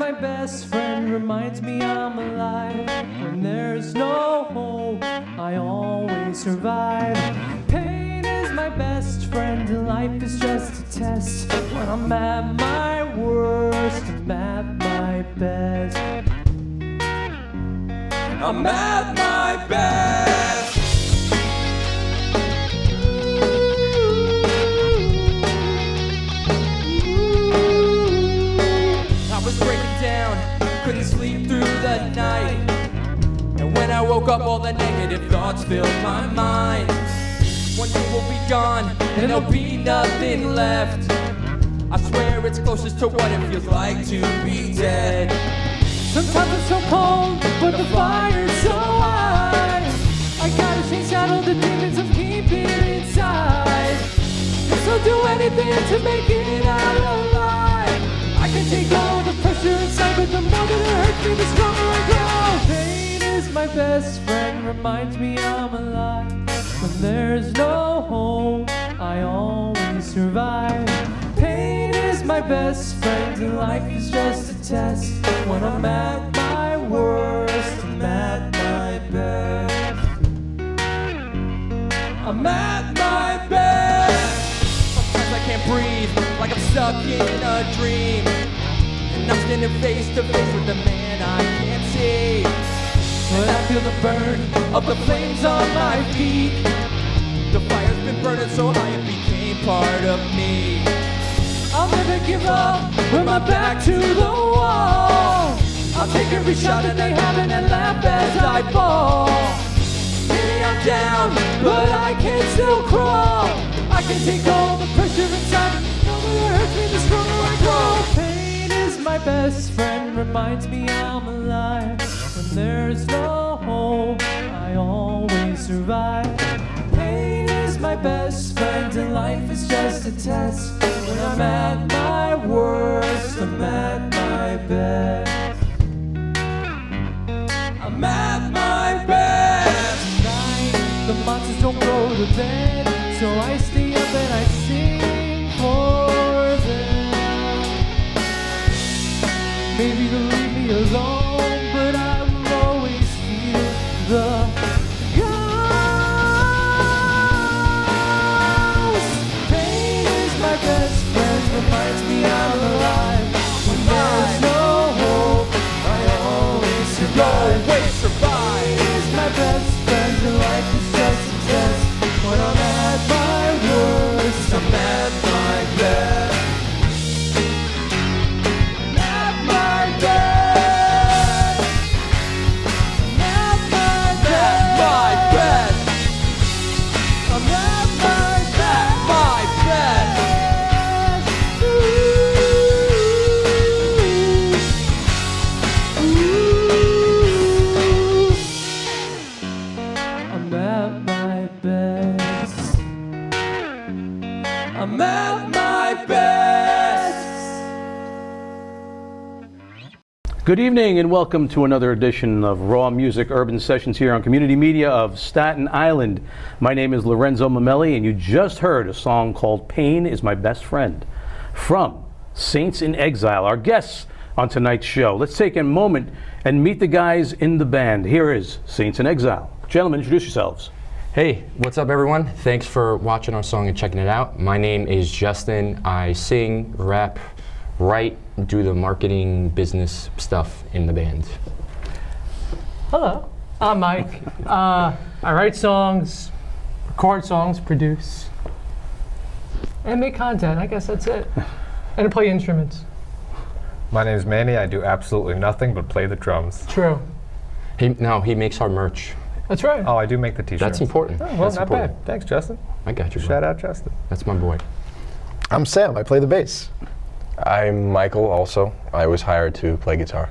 my best friend, reminds me I'm alive. When there's no hope, I always survive. Pain is my best friend, and life is just a test. When I'm at my worst, I'm at my best. I'm at my best. I was breaking down, couldn't sleep through the night. And when I woke up, all the negative thoughts filled my mind. One day we'll be gone, and there'll be nothing left. I swear it's closest to what it feels like to be dead. Sometimes it's so cold, but the fire's so high. I gotta chase out all the demons I'm keeping inside. Guess I'll do anything to make it out alive. I can take all the pressure inside, but the more that it hurts me, the stronger I grow. Pain is my best friend, reminds me I'm alive. When there's no hope, I always survive. Pain is my best friend, and life is just a test. When I'm at my worst, I'm at my best. I'm at my best. Sometimes I can't breathe, like I'm stuck in a dream. And I'm standing face to face with a man I can't see. But I feel the burn Of the flames on my feet. The fire's been burning so high it became part of me. I'll never give up with my back to the wall. I'll take every shot that they have and then laugh as I fall. Maybe I'm down, but I can still crawl. I can take all the pressure inside. No matter hurts me, the stronger I grow. Pain is my best friend, reminds me I'm alive. When there's no hope, I always survive. Pain is my best friend, and life is just a test. When I'm at my worst, I'm at my best. I'm at my best. Tonight, the monsters don't go to bed, so I stay up and I sing for them. Maybe they'll leave me alone, but I will always feel the best friend, reminds me I'm alive. When there's no hope, I always survive. Pain is my best friend, and life is just a test. When I'm at my worst, I'm at my best. I'm at my best. I'm at my best. I'm at my best. My best. I'm at my best. I'm at my best. Good evening and welcome to another edition of Raw Music Urban Sessions here on Community Media of Staten Island. My name is Lorenzo Mamelli, and you just heard a song called Pain is My Best Friend from Saints in Exile, our guests on tonight's show. Let's take a moment and meet the guys in the band. Here is Saints in Exile. Gentlemen, introduce yourselves. Hey, what's up everyone? Thanks for watching our song and checking it out. My name is Justin. I sing, rap, write, do the marketing business stuff in the band. Hello, I'm Mike. I write songs, record songs, produce, and make content. I guess that's it. And I play instruments. My name is Manny. I do absolutely nothing but play the drums. True. He makes our merch. That's right. Oh, I do make the t-shirts. That's important. Oh, well, That's not important. bad. Thanks, Justin. I got you, bro. Shout out, Justin. That's my boy. I'm Sam. I play the bass. I'm Michael also. I was hired to play guitar.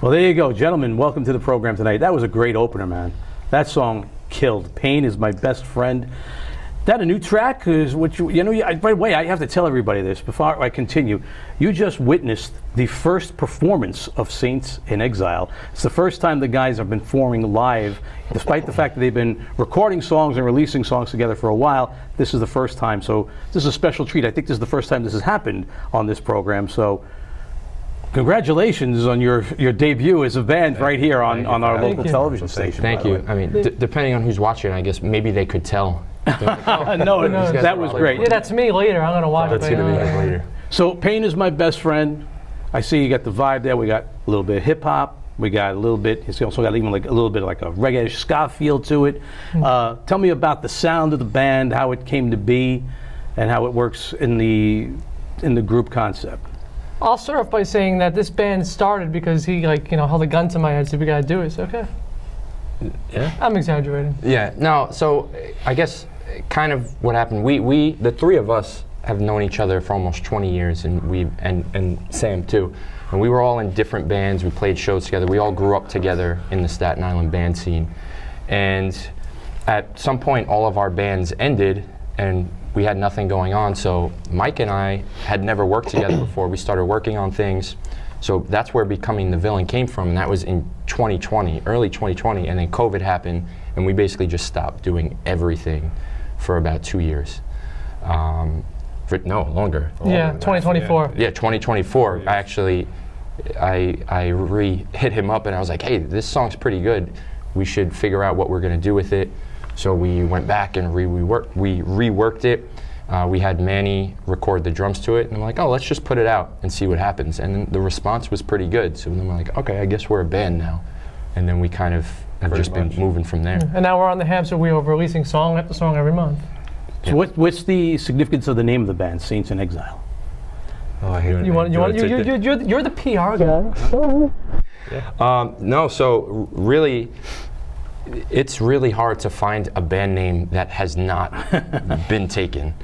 Well, there you go. Gentlemen, welcome to the program tonight. That was a great opener, man. That song killed. Pain is My Best Friend. That a new track? Is what you know? By the way, I have to tell everybody this before I continue. You just witnessed the first performance of Saints in Exile. It's the first time the guys have been performing live, despite the fact that they've been recording songs and releasing songs together for a while. This is the first time, so this is a special treat. I think this is the first time this has happened on this program. So Congratulations on your debut as a band right here on our local television station. Thank by the you. I mean, depending on who's watching, I guess maybe they could tell. No, that was great. Yeah, that's me later. I'm gonna watch it. That's gonna be like later. So Pain is my best friend. I see you got the vibe there. We got a little bit of hip hop. We got a little bit. It's also got even like a little bit of like a reggae ska feel to it. Tell me about the sound of the band, how it came to be, and how it works in the group concept. I'll start off by saying that this band started because he held a gun to my head, said we gotta do it. So okay. Yeah. I'm exaggerating. Yeah. No. So I guess kind of what happened. We the three of us have known each other for almost 20 years, and Sam too. And we were all in different bands. We played shows together. We all grew up together in the Staten Island band scene. And at some point, all of our bands ended, and we had nothing going on. So Mike and I had never worked together before. We started working on things. So that's where Becoming the Villain came from, and that was in 2020, early 2020. And then COVID happened, and we basically just stopped doing everything for about 2 years. No, longer. Yeah, 2024. Yeah, 2024. I hit him up and I was like, hey, this song's pretty good. We should figure out what we're gonna do with it. So we went back and we reworked it. We had Manny record the drums to it, and I'm like, oh, let's just put it out and see what happens. And the response was pretty good. So then we're like, okay, I guess we're a band now. And then we kind of have just been moving from there. And now we're on the hamster wheel of releasing song after song every month. So what's the significance of the name of the band, Saints in Exile? Oh, I hate it. You're the PR guy. No, so really, it's really hard to find a band name that has not been taken.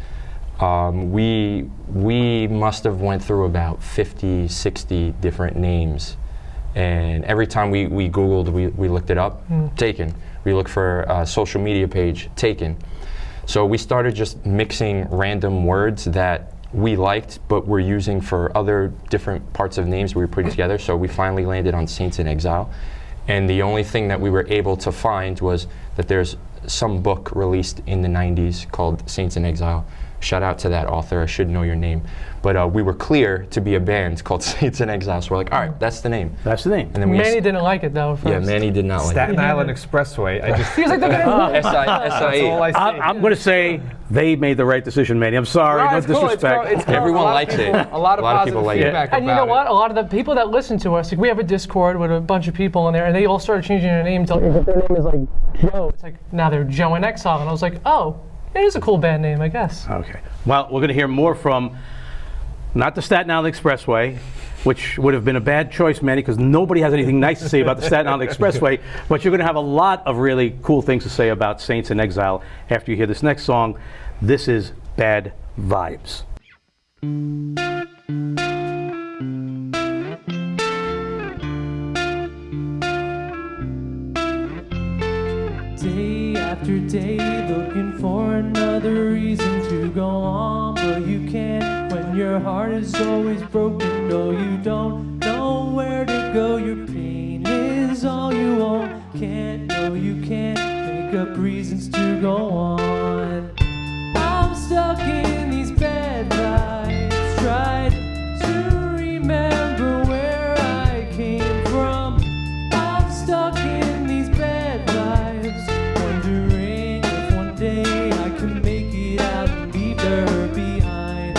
We must have went through about 50, 60 different names, and every time we Googled, we looked it up, taken. We looked for a social media page, taken. So we started just mixing random words that we liked, but we're using for other different parts of names we were putting together. So we finally landed on Saints in Exile. And the only thing that we were able to find was that there's some book released in the 90s called Saints in Exile. Shout out to that author, I should know your name. But we were clear to be a band called Saints in Exile, so we're like, all right, that's the name. That's the name. And then Manny didn't like it though. First. Yeah, Manny did not like it. Staten Island Expressway. I just He was like, that's all I see. I'm going to say they made the right decision, Manny. I'm sorry, no disrespect. Everyone likes it. A lot of people positive like it. feedback And you know about what? A lot of the people that listen to us, like we have a Discord with a bunch of people in there, and they all started changing their name to if their name is like Joe. It's like now they're Joe in Exile, and I was like, oh, it is a cool band name, I guess. Okay. Well, we're going to hear more from not the Staten Island Expressway, which would have been a bad choice, Manny, because nobody has anything nice to say about the Staten Island Expressway. But you're going to have a lot of really cool things to say about Saints in Exile after you hear this next song. This is Bad Vibes. Day after day, looking for another reason to go on, but you can't when your heart is always broken. No, you don't know where to go. Your pain is all you own. Can't, no, you can't make up reasons to go on. I'm stuck in these bad vibes. Tried to remember where I came from. I'm stuck in these bad vibes, wondering if one day I can make it out and leave her behind.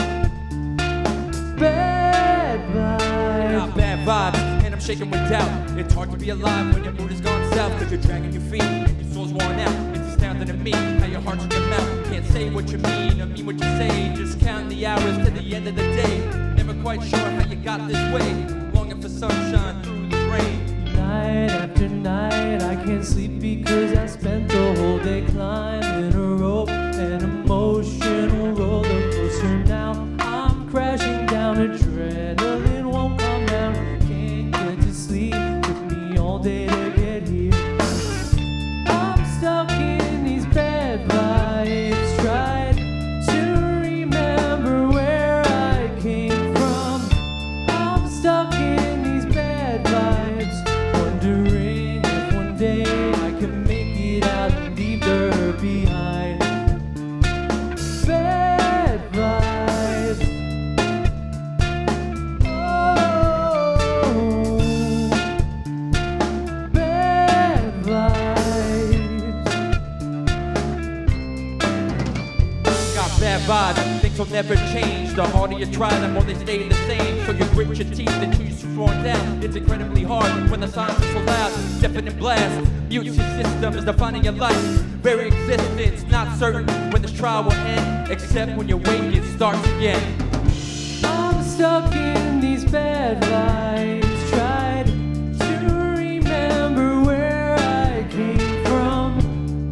Bad vibes. Got bad vibes, and I'm shaking with doubt. It's hard to be alive when your mood has gone south, cause you're dragging your feet and your soul's worn out. It's astounding to me how your heart's in your mouth. Can't say what you mean or mean what you say. Just counting the hours to the end of the day. Never quite sure how you got this way. Longing for sunshine through the rain. Night after night, I can't sleep because I spent the whole day climbing a rope, an emotional roller coaster. Now I'm crashing down, adrenaline won't come down. Can't get to sleep, took me all day to get here. I'm stuck in these bad vibes, tried to remember where I came from. I'm stuck in these bad vibes, wondering if one day I can make it out and leave her behind. Bad vibes. So never change. The harder you try, the more they stay the same. So you grit your teeth and choose to fall down. It's incredibly hard when the silence is so loud. Deafening blast. Mute your system is defining your life. Very existence, not certain when this trial will end. Except when you wake, it starts again. I'm stuck in these bad vibes. Tried to remember where I came from.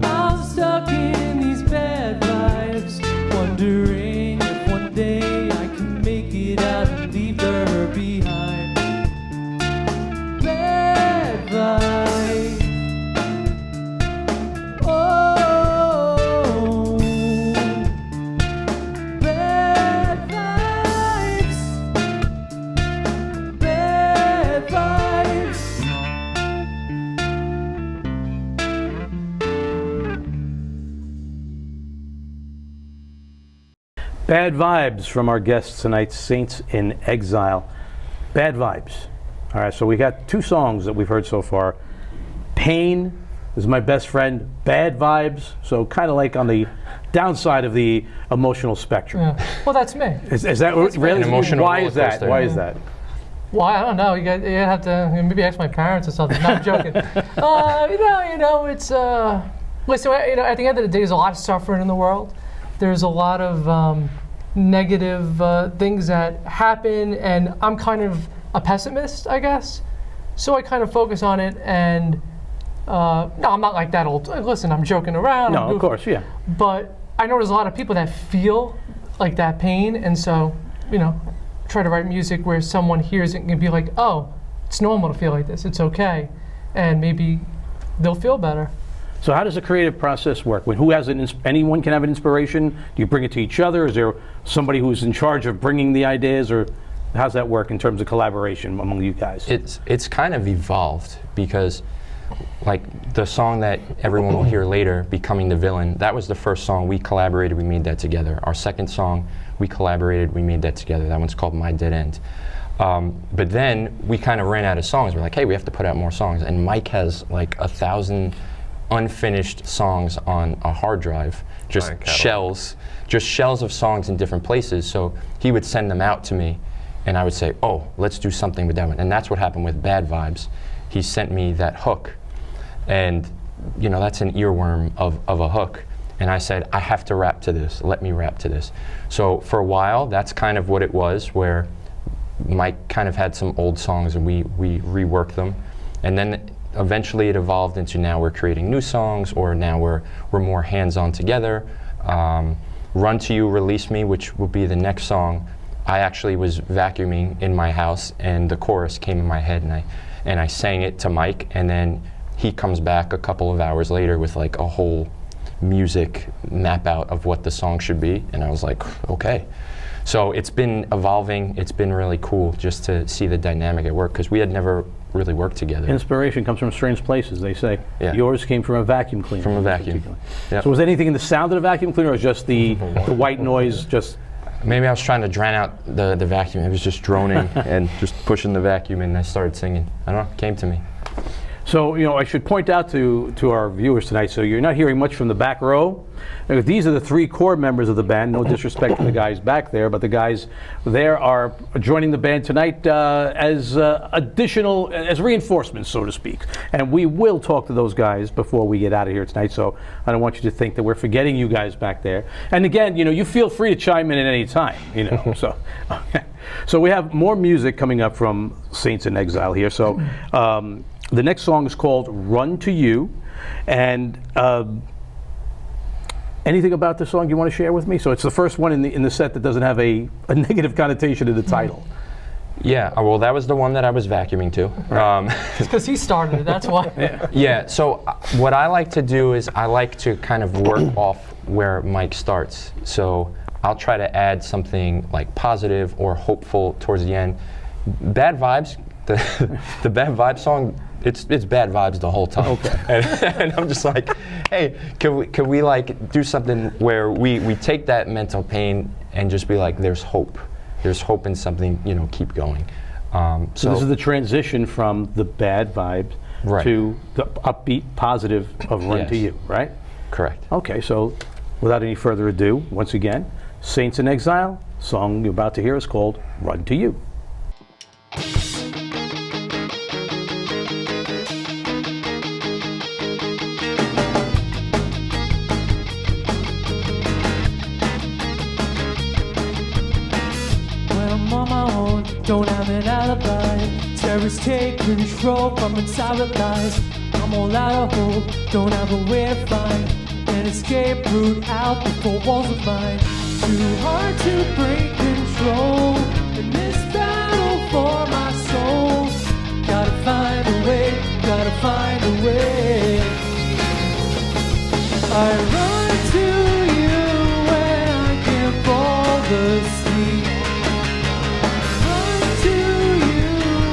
I'm stuck in these bad vibes. Wondering if one day I can make it out and leave her behind. Bad vibes. Oh, bad vibes. Bad vibes. Bad Vibes from our guests tonight, Saints in Exile. Bad Vibes. All right, so we got two songs that we've heard so far. Pain is my best friend. Bad Vibes, so kind of like on the downside of the emotional spectrum. Yeah. Well, that's me. Is that really? An emotional Why is that? roller coaster. Why is that? Well, I don't know. You have to maybe ask my parents or something. No, I'm joking. It's listen. At the end of the day, there's a lot of suffering in the world. There's a lot of negative things that happen, and I'm kind of a pessimist, I guess. So I kind of focus on it, and no, I'm not like that old. Listen, I'm joking around. No, of course, yeah. But I know there's a lot of people that feel like that pain, and so try to write music where someone hears it and can be like, oh, it's normal to feel like this. It's okay, and maybe they'll feel better. So how does the creative process work? When anyone can have an inspiration? Do you bring it to each other? Is there somebody who's in charge of bringing the ideas, or how's that work in terms of collaboration among you guys? It's kind of evolved because, like the song that everyone will hear later, "Becoming the Villain," that was the first song we collaborated. We made that together. Our second song we collaborated. We made that together. That one's called "My Dead End." But then we kind of ran out of songs. We're like, hey, we have to put out more songs. And Mike has like 1,000 unfinished songs on a hard drive, just shells of songs in different places. So he would send them out to me, and I would say, oh, let's do something with that one. And that's what happened with Bad Vibes. He sent me that hook, and that's an earworm of a hook. And I said, I have to rap to this. Let me rap to this. So for a while, that's kind of what it was, where Mike kind of had some old songs and we reworked them. And then eventually it evolved into now we're creating new songs, or now we're more hands-on together. Run to You, Release Me, which will be the next song. I actually was vacuuming in my house, and the chorus came in my head, and I sang it to Mike, and then he comes back a couple of hours later with like a whole music map out of what the song should be, and I was like, okay. So it's been evolving. It's been really cool just to see the dynamic at work, because we had never really worked together. Inspiration comes from strange places, they say. Yeah. Yours came from a vacuum cleaner. From a vacuum. Yep. So was anything in the sound of the vacuum cleaner, or just the white noise? Just maybe I was trying to drown out the vacuum. It was just droning and just pushing the vacuum, and I started singing. I don't know, it came to me. So, I should point out to our viewers tonight, so you're not hearing much from the back row. These are the three core members of the band. No disrespect to the guys back there, but the guys there are joining the band tonight as reinforcements, so to speak. And we will talk to those guys before we get out of here tonight, so I don't want you to think that we're forgetting you guys back there. And again, you feel free to chime in at any time, so. Okay. So we have more music coming up from Saints in Exile here. So the next song is called Run to You. And anything about the song you want to share with me? So it's the first one in the set that doesn't have a negative connotation to the title. Yeah, well, that was the one that I was vacuuming to. It's because he started it, that's why. Yeah, so what I like to do is I like to kind of work off where Mike starts. So I'll try to add something like positive or hopeful towards the end. Bad Vibes, the Bad Vibes song, it's bad vibes the whole time. Okay. And I'm just like, hey, can we like do something where we take that mental pain and just be like, there's hope. There's hope in something, keep going. So this is the transition from the bad vibes to the upbeat, positive of Run to You, right? Correct. Okay, so without any further ado, once again, Saints in Exile. Song you're about to hear is called Run to You. When I'm on my own, don't have an alibi. Terrorists take control from inside with lies. I'm all out of hope, don't have a way to find an escape route out the four walls of mine. Too hard to break control in this battle for my soul. Gotta find a way, gotta find a way. I run to you when I can't fall asleep. Run to you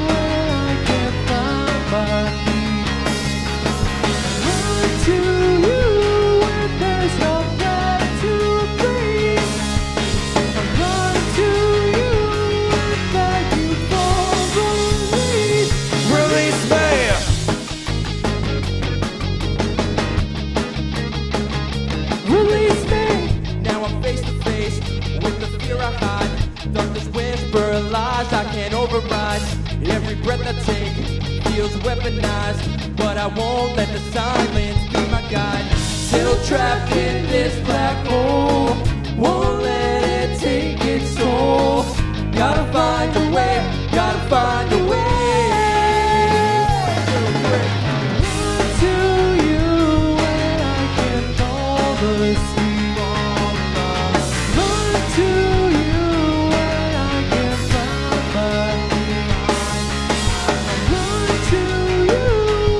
when I can't find my feet. Run to you when there's nowhere to breathe. I run to you and beg you for release. Release me! Release me. Now I'm face to face with the fear I hide. Darkness whisper lies I can't override. Every breath I take feels weaponized, but I won't let the silence be my guide. Still trapped in this black hole, won't let it take its toll. Gotta find a way, gotta find a way. Run to you when I can't fall asleep. Run to you when I can't find my feet. Run to you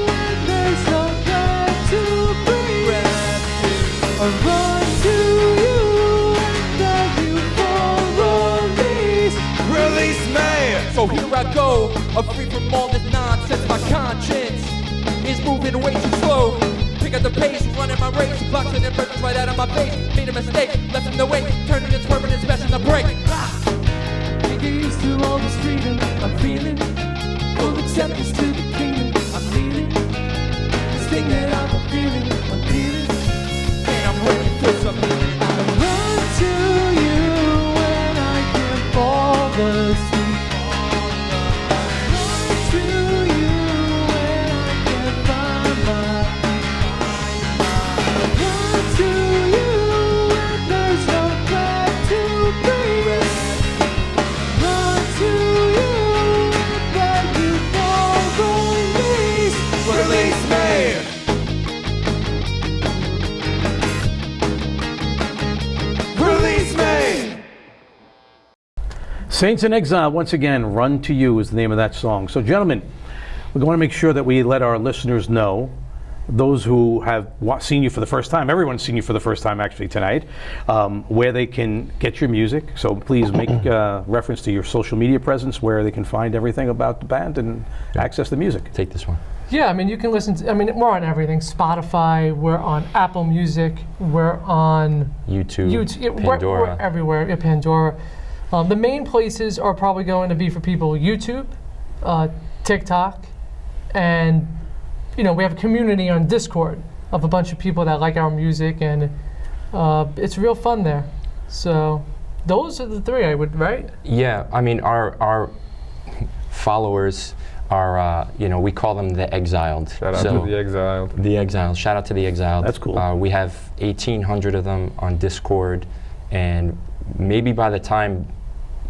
when there's nowhere to breathe. I run to you and beg you for release. Release me! So here I go, free from all this nonsense. My conscience is moving way too slow. Pick up the pace, running my race. Blocks and impressions right out of my face. Made a mistake, left in the wake. Turning and swerving and smashing the brake. Get used to all this freedom I'm feeling. Full acceptance to the kingdom I'm leading. This thing that I'm feeling, I'm feeling. And I'm ready for some healing. I run to you when I can't fall asleep. Run to you when I can't find my feet. Run to you when there's nowhere to breathe. Run to you and beg you for release. Release me! Release me! Saints in Exile, once again, Run to You is the name of that song. So, gentlemen, we want to make sure that we let our listeners know, those who have seen you for the first time, everyone's seen you for the first time actually tonight, where they can get your music. So please make reference to your social media presence, where they can find everything about the band and access the music. Take this one. Yeah, I mean, you can listen to, I mean, we're on everything. Spotify, we're on Apple Music, we're on YouTube, yeah, Pandora. We're everywhere, yeah, Pandora. The main places are probably going to be for people YouTube, TikTok, and, you know, we have a community on Discord of a bunch of people that like our music, and it's real fun there. So those are the three, I would, right? Yeah, I mean, our followers are, you know, we call them the Exiled. Shout out to the Exiled. The Exiled. Shout out to the Exiled. That's cool. We have 1,800 of them on Discord, and maybe by the time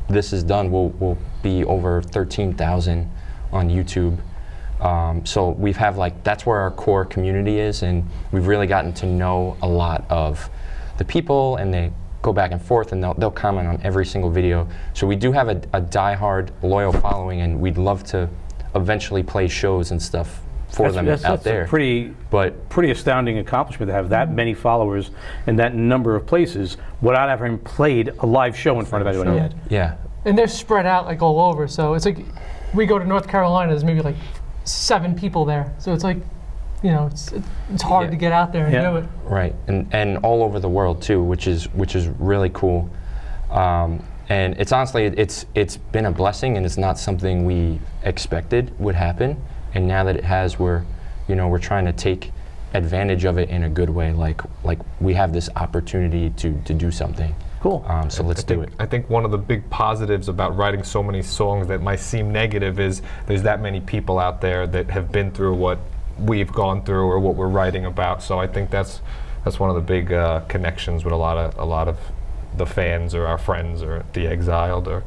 this is done, we'll be over 13,000 on YouTube. So we've have that's where our core community is, and we've really gotten to know a lot of the people, and they go back and forth, and they'll comment on every single video. So we do have a diehard, loyal following, and we'd love to eventually play shows and stuff for them out there. That's a pretty astounding accomplishment to have that many followers in that number of places without having played a live show in front of anyone yet. Yeah. And they're spread out like all over, so it's like we go to North Carolina, there's maybe like 7 people there. So it's like, you know, it's hard to get out there and do it. Right, and all over the world too, which is really cool. And it's honestly, it's been a blessing, and it's not something we expected would happen. And now that it has, we're trying to take advantage of it in a good way. Like we have this opportunity to do something. Cool. So let's do it. I think one of the big positives about writing so many songs that might seem negative is there's that many people out there that have been through what we've gone through or what we're writing about. So I think that's one of the big connections with a lot of the fans or our friends or the Exiled or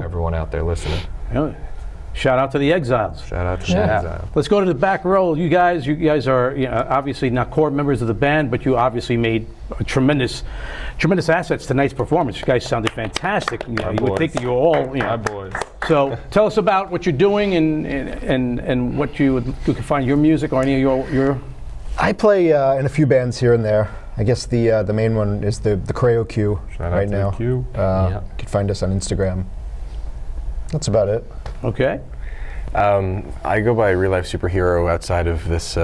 everyone out there listening. Really? Shout out to the Exiles. Shout out to the Exiled. Let's go to the back row. You guys are obviously not core members of the band, but you obviously made tremendous assets to tonight's performance. You guys sounded fantastic. You would think that you were all. My boys. So tell us about what you're doing and what you can find your music or any of your. I play in a few bands here and there. I guess the main one is the Creo Q right now. Q. You can find us on Instagram. That's about it. Okay. I go by Real Life Superhero outside of this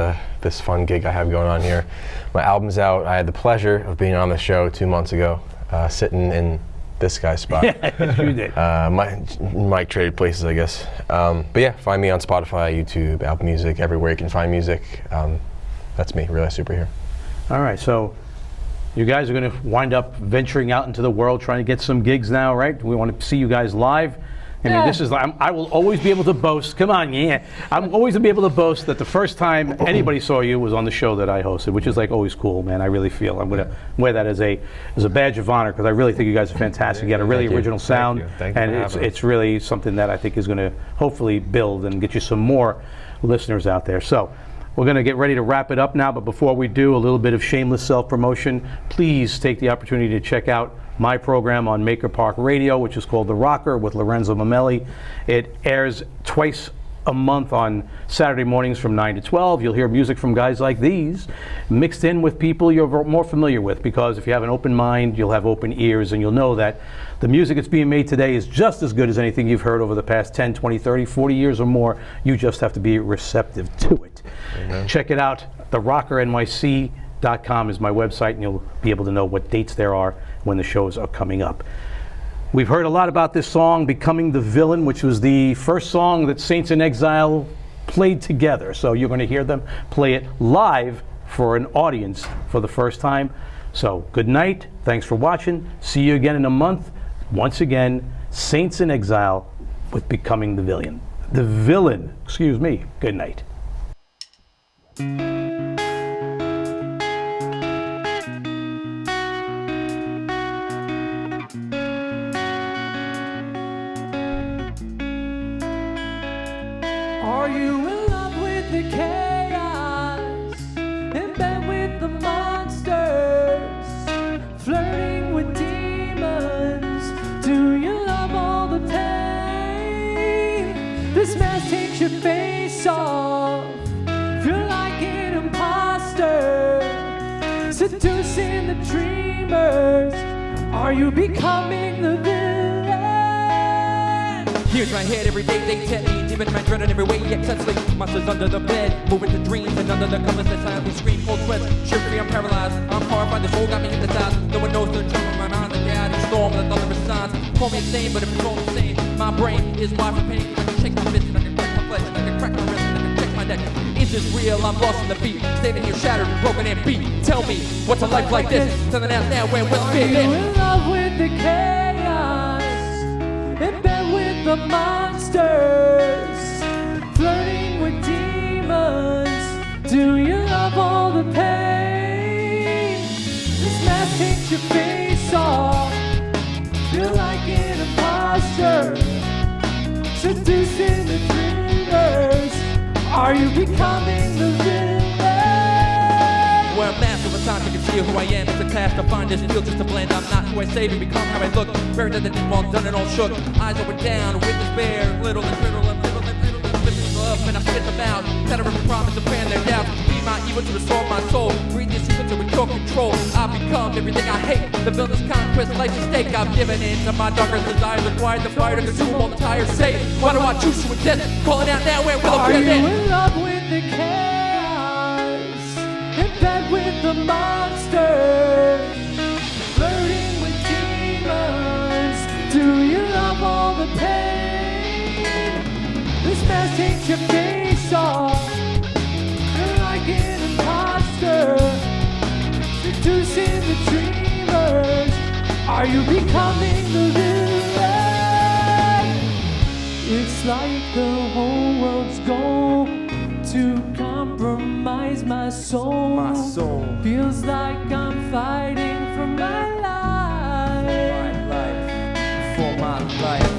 fun gig I have going on here. My album's out. I had the pleasure of being on the show 2 months ago, sitting in this guy's spot. You did. Mike traded places, I guess. But yeah, find me on Spotify, YouTube, Apple Music, everywhere you can find music. That's me, Real Life Superhero. All right, so you guys are going to wind up venturing out into the world, trying to get some gigs now, right? We want to see you guys live. I mean, this is I will always be able to boast. Come on, I'm always going to be able to boast that the first time anybody saw you was on the show that I hosted, which is like always cool, man. I really feel I'm going to wear that as a badge of honor because I really think you guys are fantastic. You got a really original sound, and it's really something that I think is going to hopefully build and get you some more listeners out there. So we're going to get ready to wrap it up now, but before we do, a little bit of shameless self-promotion. Please take the opportunity to check out my program on Maker Park Radio, which is called The Rocker with Lorenzo Mamelli. It airs twice a month on Saturday mornings from 9 to 12. You'll hear music from guys like these mixed in with people you're more familiar with, because if you have an open mind, you'll have open ears, and you'll know that the music that's being made today is just as good as anything you've heard over the past 10, 20, 30, 40 years or more. You just have to be receptive to it. Amen. Check it out. TheRockerNYC.com is my website, and you'll be able to know what dates there are when the shows are coming up. We've heard a lot about this song, Becoming the Villain, which was the first song that Saints in Exile played together. So you're going to hear them play it live for an audience for the first time. So good night. Thanks for watching. See you again in a month. Once again, Saints in Exile with Becoming the Villain. The Villain, excuse me. Good night. Are you in love with the chaos? In bed with the monsters? Flirting with demons? Do you love all the pain? This mask takes your face off. Feel like an imposter. Seducing the dreamers. Are you becoming the villain? Here's my head every day, they tell me, deep in my dread in every way, excessively. Monsters under the bed, moving to dreams, and under the covers that silently scream, cold sweats, shiver free, I'm paralyzed. I'm horrified, this whole got me hypnotized. No one knows the truth of my mind, the gathering storm, the thunderous signs. Call me insane, but if it's all the same, my brain is wired for pain. I can shake my fist, and I can crack my flesh, and I can crack my wrist, and I can check my neck. Is this real? I'm lost in the beat, standing here shattered, broken and beat. Tell me, what's a life like this? Telling out now, where will fit Are you in? in love with the chaos? In bed with the monsters? Flirting with demons? Do you love all the pain? This mask takes your face off. Feel like an imposter. Seducing the dreamers. Are you becoming the villain? Well, master of time to conceal who I am. It's a task to find this feel just to blend. I'm not who I say to become how I look. Buried in the dim, all done and all shook. Eyes open down with despair. Little and little and little and little and little love. And I spit them out. That I never promise to fan their doubts. Be my evil to restore my soul. Breathe your secrets with your control. I become everything I hate. The villain's conquest, life's a stake. I've given in to my darkest desires. Acquired the fire to consume all the tires. Say, why do I choose to exist? Calling out now, where will I Are fit you in? in love with the chaos? In bed with the monsters? Flirting with demons? Do you love all the pain? This mask takes your face off. You're like an imposter. Seducing the dreamers. Are you becoming the villain? It's like the whole world's going to compromise my soul. My soul. Feels like I'm fighting for my life. For my life.